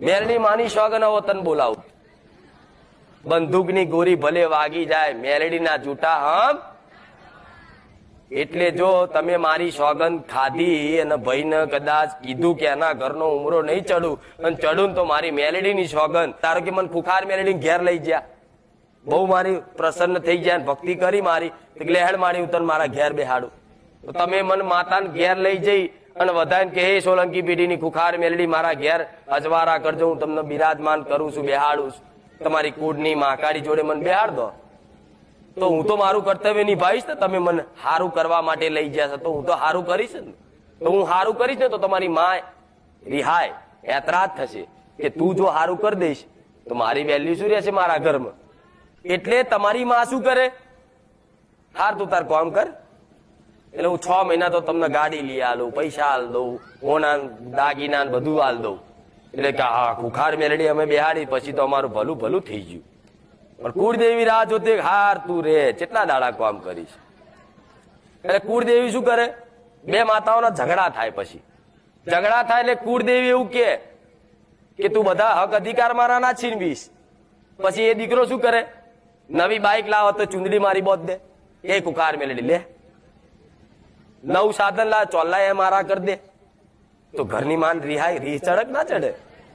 મેલડી માની સોગન હવે તને બોલાવું. બંદૂકની ગોરી ભલે વાગી જાય, મેલડીના જૂઠા હમ. એટલે જો તમે મારી સોગંદ ખાધી અને ભાઈને કદાચ કીધું કે એના ઘરનો ઉમરો નહીં ચડું અને ચડું તો મારી મેલડીની સોગંદ, તારો કે મને ખુખાર મેલડી ઘેર લઈ ગયા, બહુ મારી પ્રસન્ન થઈ ગયા, ભક્તિ કરી મારી, લેહડ મારી હું તને મારા ઘેર બેહાડું. તો તમે મને માતાને ઘેર લઈ જઈ અને વધારે કે હે સોલંકી પેઢીની ખુખાર મેલડી મારા ઘેર અજવારા કરજો, હું તમને બિરાજમાન કરું છું, બેહાડું છું, તમારી કુળની મહાકાળી જોડે મને બેહાડ દો. તો હું તો મારું કર્તવ્ય નિભાવીશ ને, તમે મને હારું કરવા માટે લઈ જશો તો હું તો હારું કરીશ ને. તો હું હારું કરીશ ને તો તમારી માં રિહાય એતરાજ થશે કે તું જો હારું કરી દઈશ તો મારી વેલ્યુ શું રહેશે મારા ઘરમાં. એટલે તમારી માં શું કરે, હાર તું તાર કામ કર, એટલે હું 6 મહિના તો તમને ગાડી લઈ આલું, પૈસા હાલ દઉં, હોના દાગીના બધું હાલ દઉં. એટલે કે હા ખુખાર મેલડી અમે બેહાડી પછી તો અમારું ભલું ભલું થઈ ગયું. પણ કુળદેવી રાહ જોતી હાર તું રે કેટલા દાડા કામ કરીશ. એટલે કુળદેવી શું કરે, બે માતાઓના ઝઘડા થાય, પછી ઝઘડા થાય એટલે કુળદેવી એવું કે તું બધા હક અધિકાર મારા ના છીનવીશ. પછી એ દીકરો શું કરે, નવી બાઇક લાવો તો ચુંદડી મારી બોધ દે, એ કુખાર મેલડી લે. નવું સાધન લા ચોલ્લા એ મારા કરી દે. તો ઘરની માન રિહાય, રીહ ચડક ના ચડે.